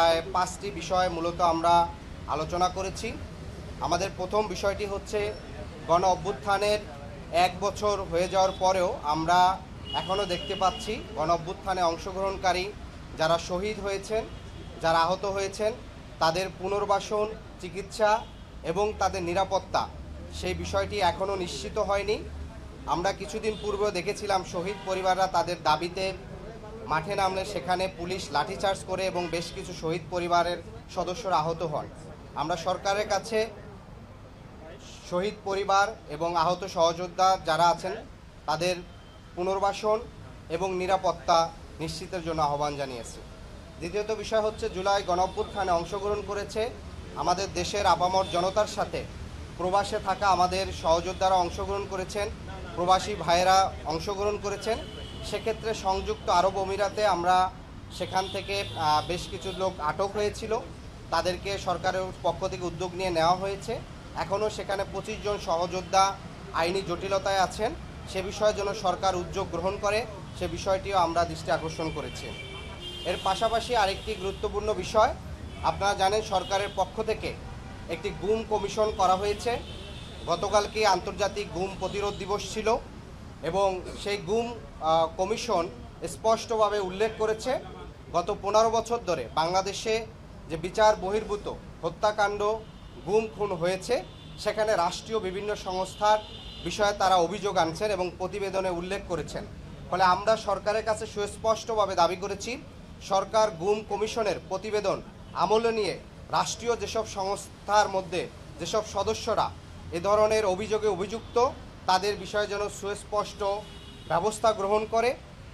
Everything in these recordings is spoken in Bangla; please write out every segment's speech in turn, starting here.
প্রায় 5টি বিষয় মূলত আমরা আলোচনা করেছি। আমাদের প্রথম বিষয়টি হচ্ছে গণ অভ্যুত্থানের 1 বছর হয়ে যাওয়ার পরেও আমরা এখনও দেখতে পাচ্ছি গণ অভ্যুত্থানে অংশগ্রহণকারী যারা শহীদ হয়েছেন, যারা আহত হয়েছেন, তাদের পুনর্বাসন, চিকিৎসা এবং তাদের নিরাপত্তা, সেই বিষয়টি এখনও নিশ্চিত হয়নি। আমরা কিছুদিন পূর্বেও দেখেছিলাম শহীদ পরিবাররা তাদের দাবিতে মাঠে নামলে সেখানে পুলিশ লাঠিচার্জ করে এবং বেশ কিছু শহীদ পরিবারের সদস্যরা আহত হন। আমরা সরকারের কাছে শহীদ পরিবার এবং আহত সহযোদ্ধা যারা আছেন তাদের পুনর্বাসন এবং নিরাপত্তা নিশ্চিতের জন্য আহ্বান জানিয়েছি। দ্বিতীয়ত বিষয় হচ্ছে জুলাই গণঅভ্যুত্থানে অংশগ্রহণ করেছে আমাদের দেশের আপামর জনতার সাথে প্রবাসে থাকা আমাদের সহযোদ্ধারা অংশগ্রহণ করেছেন, প্রবাসী ভাইয়েরা অংশগ্রহণ করেছেন। সেক্ষেত্রে সংযুক্ত আরব আমিরাতে আমরা সেখান থেকে বেশ কিছু লোক আটক হয়েছিল, তাদেরকে সরকারের পক্ষ থেকে উদ্যোগ নিয়ে নেওয়া হয়েছে। এখনও সেখানে 25 জন সহযোদ্ধা আইনি জটিলতায় আছেন, সে বিষয়ের জন্য সরকার উদ্যোগ গ্রহণ করে, সে বিষয়টিও আমরা দৃষ্টি আকর্ষণ করেছি। এর পাশাপাশি আরেকটি গুরুত্বপূর্ণ বিষয়, আপনারা জানেন সরকারের পক্ষ থেকে একটি গুম কমিশন করা হয়েছে। গতকালকে আন্তর্জাতিক গুম প্রতিরোধ দিবস ছিল এবং সেই গুম কমিশন স্পষ্টভাবে উল্লেখ করেছে গত 15 বছর ধরে বাংলাদেশে যে বিচার বহির্ভূত হত্যাকাণ্ড, গুম খুন হয়েছে, সেখানে রাষ্ট্রীয় বিভিন্ন সংস্থার বিষয়ে তারা অভিযোগ আনছেন এবং প্রতিবেদনে উল্লেখ করেছেন। ফলে আমরা সরকারের কাছে সুস্পষ্টভাবে দাবি করেছি সরকার গুম কমিশনের প্রতিবেদন আমলে নিয়ে রাষ্ট্রীয় যেসব সংস্থার মধ্যে যেসব সদস্যরা এ ধরনের অভিযোগে অভিযুক্ত তাদের বিষয়ে যেন সুস্পষ্ট ব্যবস্থা গ্রহণ করে।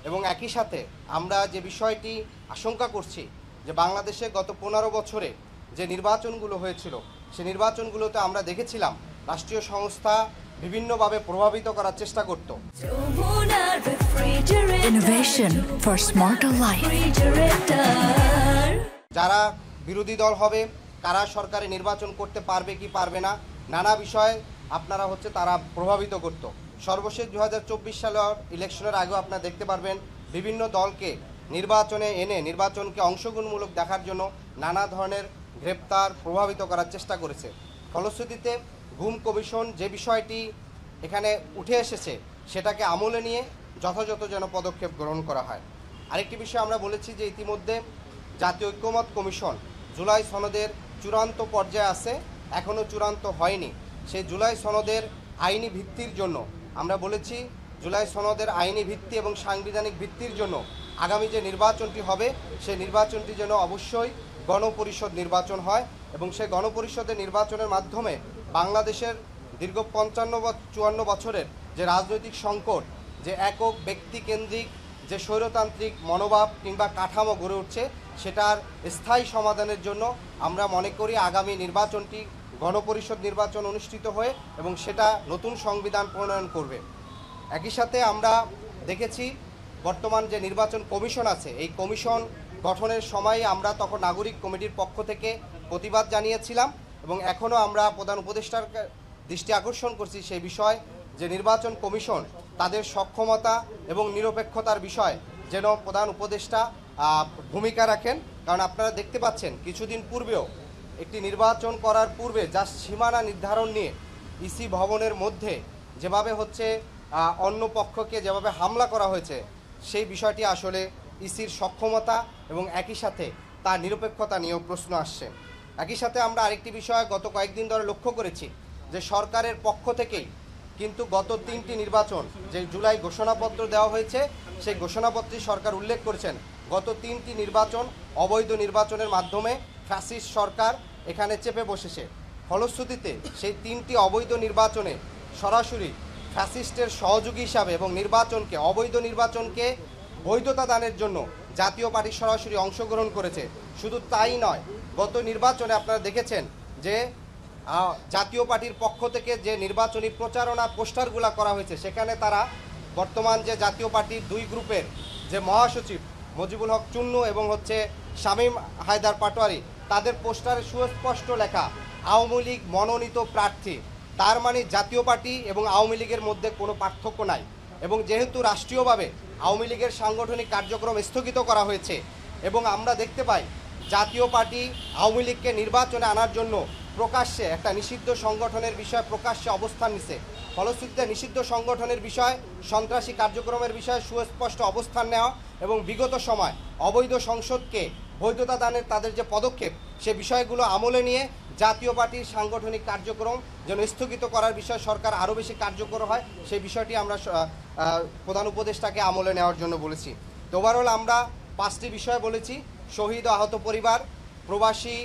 এবং একই সাথে আমরা যে বিষয়টি আশঙ্কা করছি যে বাংলাদেশে গত 15 বছরে যে নির্বাচনগুলো হয়েছিল সে নির্বাচনগুলোতে আমরা দেখেছিলাম রাষ্ট্রীয় সংস্থা বিভিন্নভাবে প্রভাবিত করার চেষ্টা করত। Innovation for smarter life. যারা বিরোধী দল হবে, কারা সরকারে নির্বাচন করতে পারবে কি পারবে না, নানা বিষয়ে আপনারা তারা প্রভাবিত করত। সর্বশেষ 2024 সালের ইলেকশনের আগেও আপনারা দেখতে পারবেন বিভিন্ন দলকে নির্বাচনে এনে নির্বাচনকে অংশগ্রহণমূলক দেখার জন্য নানা ধরনের গ্রেপ্তার, প্রভাবিত করার চেষ্টা করেছে। ফলশ্রুতিতে গুম কমিশন যে বিষয়টি এখানে উঠে এসেছে সেটাকে আমলে নিয়ে যথাযথ যেন পদক্ষেপ গ্রহণ করা হয়। আরেকটি বিষয় আমরা বলেছি যে ইতিমধ্যে জাতীয় ঐক্যমত কমিশন জুলাই সনদের চূড়ান্ত পর্যায়ে আছে, এখনও চূড়ান্ত হয়নি। সেই জুলাই সনদের আইনি ভিত্তির জন্য আমরা বলেছি জুলাই সনদের আইনি ভিত্তি এবং সাংবিধানিক ভিত্তির জন্য আগামী যে নির্বাচনটি হবে সেই নির্বাচনটি যেন অবশ্যই গণপরিষদ নির্বাচন হয় এবং সেই গণপরিষদের নির্বাচনের মাধ্যমে বাংলাদেশের দীর্ঘ 55-54 বছরের যে রাজনৈতিক সংকট, যে একক ব্যক্তিকেন্দ্রিক যে স্বৈরতান্ত্রিক মনোভাব কিংবা কাঠামো গড়ে উঠছে সেটার স্থায়ী সমাধানের জন্য আমরা মনে করি আগামী নির্বাচনটি গণপরিষদ নির্বাচন অনুষ্ঠিত হয়ে এবং সেটা নতুন সংবিধান প্রণয়ন করবে। একই সাথে আমরা দেখেছি বর্তমান যে নির্বাচন কমিশন আছে এই কমিশন গঠনের সময় আমরা তখন নাগরিক কমিটির পক্ষ থেকে প্রতিবাদ জানিয়েছিলাম এবং এখনও আমরা প্রধান উপদেষ্টার দৃষ্টি আকর্ষণ করছি সেই বিষয় যে নির্বাচন কমিশন তাদের সক্ষমতা এবং নিরপেক্ষতার বিষয় যেন প্রধান উপদেষ্টা ভূমিকা রাখেন। কারণ আপনারা দেখতে পাচ্ছেন কিছুদিন পূর্বেও একটি নির্বাচন করার পূর্বে যা সীমানা নির্ধারণ নিয়ে ইসি ভবনের মধ্যে যেভাবে অন্য পক্ষকে যেভাবে হামলা করা হয়েছে সেই বিষয়টি আসলে ইসির সক্ষমতা এবং একই সাথে তার নিরপেক্ষতা নিয়েও প্রশ্ন আসছে। একই সাথে আমরা আরেকটি বিষয় গত কয়েকদিন ধরে লক্ষ্য করেছি যে সরকারের পক্ষ থেকেই কিন্তু গত 3টি নির্বাচন যে জুলাই ঘোষণাপত্র দেওয়া হয়েছে সেই ঘোষণাপত্রে সরকার উল্লেখ করেছেন গত 3টি নির্বাচন অবৈধ নির্বাচনের মাধ্যমে ফ্যাসিস্ট সরকার এখানে চেপে বসেছে। ফলশ্রুতিতে সেই 3টি অবৈধ নির্বাচনে সরাসরি ফ্যাসিস্টের সহযোগী হিসাবে এবং নির্বাচনকে অবৈধ নির্বাচনকে বৈধতা দানের জন্য জাতীয় পার্টি সরাসরি অংশগ্রহণ করেছে। শুধু তাই নয়, গত নির্বাচনে আপনারা দেখেছেন যে জাতীয় পার্টির পক্ষ থেকে যে নির্বাচনী প্রচারণা পোস্টারগুলো করা হয়েছে সেখানে তারা বর্তমান যে জাতীয় পার্টির 2 গ্রুপের যে মহাসচিব মজিবুল হক চুন্নু এবং শামীম হায়দার পাটোয়ারি তাদের পোস্টারে সুস্পষ্ট লেখা আওয়ামী লীগ মনোনীত প্রার্থী। তার মানে জাতীয় পার্টি এবং আওয়ামী লীগের মধ্যে কোনো পার্থক্য নাই এবং যেহেতু রাষ্ট্রীয়ভাবে আওয়ামী লীগের সাংগঠনিক কার্যক্রম স্থগিত করা হয়েছে এবং আমরা দেখতে পাই জাতীয় পার্টি আওয়ামী লীগকে নির্বাচনে আনার জন্য প্রকাশ্যে একটা নিষিদ্ধ সংগঠনের বিষয়ে প্রকাশ্যে অবস্থান নিছে। ফলশ্রুতিতে নিষিদ্ধ সংগঠনের বিষয়, সন্ত্রাসী কার্যক্রমের বিষয়ে সুস্পষ্ট অবস্থান নেওয়া এবং বিগত সময় অবৈধ সংসদকে বৈধতা দানের তাদের যে পদক্ষেপ, সে বিষয়গুলো আমলে নিয়ে জাতীয় পার্টির সাংগঠনিক কার্যক্রম যেন স্থগিত করার বিষয়ে সরকার আরও বেশি কার্যকর হয়, সেই বিষয়টি আমরা প্রধান উপদেষ্টাকে আমলে নেওয়ার জন্য বলেছি। তো ওভারঅল আমরা 5টি বিষয় বলেছি: শহীদ ও আহত পরিবার, প্রবাসী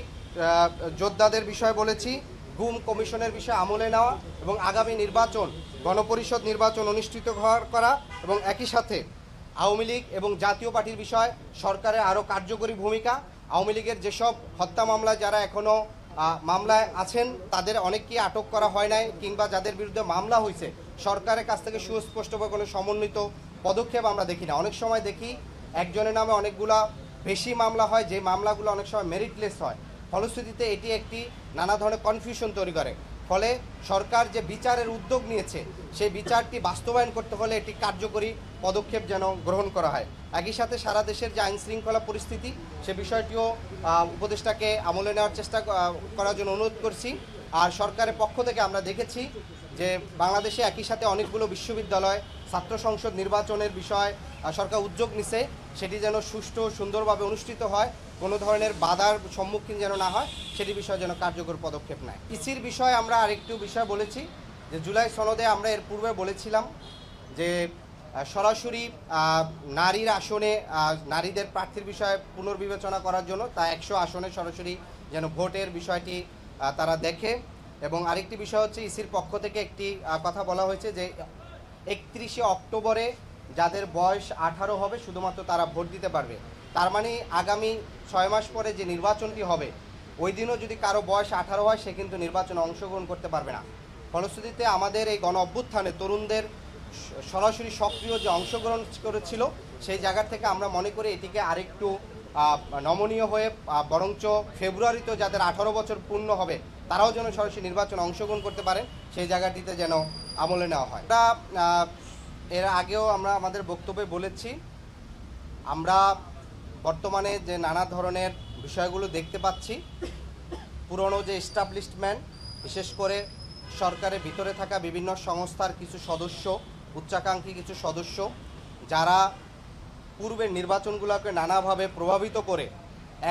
যোদ্ধাদের বিষয়ে বলেছি, গুম কমিশনের বিষয়ে আমলে নেওয়া এবং আগামী নির্বাচন, গণপরিষদ নির্বাচন অনুষ্ঠিত করা এবং একই সাথে আওয়ামী লীগ এবং জাতীয় পার্টির বিষয় সরকারের আরও কার্যকরী ভূমিকা। আওয়ামী লীগের যেসব হত্যা মামলা যারা এখনও মামলায় আছেন তাদের অনেককেই আটক করা হয় নাই, কিংবা যাদের বিরুদ্ধে মামলা হয়েছে সরকারের কাছ থেকে সুস্পষ্টভাবে কোনো সমন্বিত পদক্ষেপ আমরা দেখি না। অনেক সময় দেখি একজনের নামে অনেকগুলা বেশি মামলা হয়, যে মামলাগুলো অনেক সময় মেরিটলেস হয়। ফলশ্রুতিতে এটি একটি নানা ধরনের কনফিউশন তৈরি করে। ফলে সরকার যে বিচারের উদ্যোগ নিয়েছে সেই বিচারটি বাস্তবায়ন করতে হলে একটি কার্যকরী পদক্ষেপ যেন গ্রহণ করা হয়। একই সাথে সারা দেশের যে আইন শৃঙ্খলা পরিস্থিতি, সে বিষয়টিও উপদেষ্টাকে আমলে নেওয়ার চেষ্টা করার জন্য অনুরোধ করছি। আর সরকারের পক্ষ থেকে আমরা দেখেছি যে বাংলাদেশে একই সাথে অনেকগুলো বিশ্ববিদ্যালয় ছাত্র সংসদ নির্বাচনের বিষয় সরকার উদ্যোগ নিছে, সেটি যেন সুষ্ঠু সুন্দরভাবে অনুষ্ঠিত হয়, কোনো ধরনের বাধার সম্মুখীন যেন না হয়, সেটি বিষয়ে যেন কার্যকর পদক্ষেপ নেয়। ইসির বিষয়ে আমরা আরেকটু বিষয় বলেছি যে জুলাই সনদে আমরা এর পূর্বে বলেছিলাম যে সরাসরি নারীর আসনে নারীদের প্রার্থীর বিষয়ে পুনর্বিবেচনা করার জন্য তা 100 আসনে সরাসরি যেন ভোটের বিষয়টি তারা দেখে। এবং আরেকটি বিষয় হচ্ছে ইসির পক্ষ থেকে একটি কথা বলা হয়েছে যে 31শে অক্টোবরে যাদের বয়স 18 হবে শুধুমাত্র তারা ভোট দিতে পারবে। তার মানে আগামী 6 মাস পরে যে নির্বাচনটি হবে ওই দিনও যদি কারো বয়স 18 হয় সে কিন্তু নির্বাচনে অংশগ্রহণ করতে পারবে না। ফলশ্রুতিতে আমাদের এই গণ অভ্যুত্থানে তরুণদের সরাসরি সক্রিয় যে অংশগ্রহণ করেছিল সেই জায়গা থেকে আমরা মনে করি এটিকে আরেকটু নমনীয় হয়ে বরঞ্চ ফেব্রুয়ারিতেও যাদের 18 বছর পূর্ণ হবে তারাও যেন সরাসরি নির্বাচনে অংশগ্রহণ করতে পারেন, সেই জায়গাটিতে যেন আমলে নেওয়া হয়। এর আগেও আমরা আমাদের বক্তব্যে বলেছি, আমরা বর্তমানে যে নানা ধরনের বিষয়গুলো দেখতে পাচ্ছি, পুরনো যে এস্টাবলিশমেন্ট, বিশেষ করে সরকারের ভিতরে থাকা বিভিন্ন সংস্থার কিছু সদস্য, উচ্চাকাঙ্ক্ষী কিছু সদস্য, যারা পূর্বের নির্বাচনগুলোকে নানাভাবে প্রভাবিত করে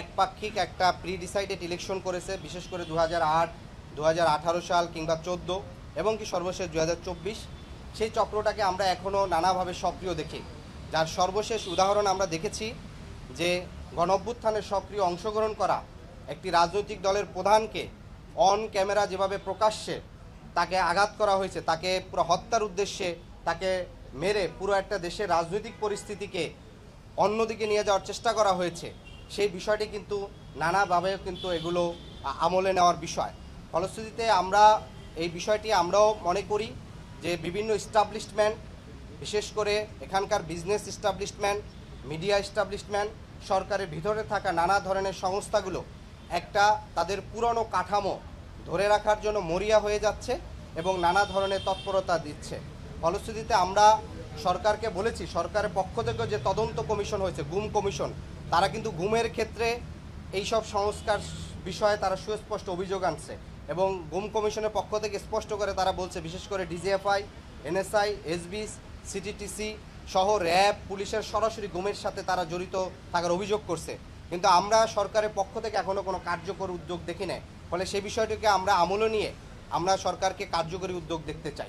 একপাক্ষিক একটা প্রি ডিসাইডেড ইলেকশন করেছে, বিশেষ করে 2008, 2018 সাল কিংবা 14 এবং কি সর্বশেষ 2024, সেই চক্রটাকে আমরা এখনও নানাভাবে সক্রিয় দেখি। যার সর্বশেষ উদাহরণ আমরা দেখেছি যে গণ অভ্যুত্থানে সক্রিয় অংশগ্রহণ করা একটি রাজনৈতিক দলের প্রধানকে অন ক্যামেরা যেভাবে প্রকাশ্যে তাকে আঘাত করা হয়েছে, তাকে পুরো হত্যার উদ্দেশ্যে তাকে মেরে পুরো একটা দেশের রাজনৈতিক পরিস্থিতিকে অন্যদিকে নিয়ে যাওয়ার চেষ্টা করা হয়েছে, সেই বিষয়টি কিন্তু নানাভাবে কিন্তু এগুলো আমলে নেওয়ার বিষয়। ফলশ্রুতিতে আমরা এই বিষয়টি আমরাও মনে করি যে বিভিন্ন এস্টাবলিশমেন্ট, বিশেষ করে এখানকার বিজনেস এস্টাবলিশমেন্ট, মিডিয়া এস্টাবলিশমেন্ট, সরকারের ভিতরে থাকা নানা ধরনের সংস্থাগুলো একটা তাদের পুরনো কাঠামো ধরে রাখার জন্য মরিয়া হয়ে যাচ্ছে এবং নানা ধরনের তৎপরতা দিচ্ছে। ফলশ্রুতিতে আমরা সরকারকে বলেছি, সরকারের পক্ষ থেকে যে তদন্ত কমিশন হয়েছে, গুম কমিশন, তারা কিন্তু গুমের ক্ষেত্রে এইসব সংস্কার বিষয়ে তারা সুস্পষ্ট অভিযোগ আনছে এবং গুম কমিশনের পক্ষ থেকে স্পষ্ট করে তারা বলছে, বিশেষ করে ডিজিএফআই, এনএসআই, এসবি, সিটিটিসি সহ র্যাব, পুলিশের সরাসরি গুমের সাথে তারা জড়িত থাকার অভিযোগ করছে। কিন্তু আমরা সরকারের পক্ষ থেকে এখনও কোনো কার্যকর উদ্যোগ দেখি নাই। ফলে সেই বিষয়টিকে আমরা আমলে নিয়ে আমরা সরকারকে কার্যকরী উদ্যোগ দেখতে চাই।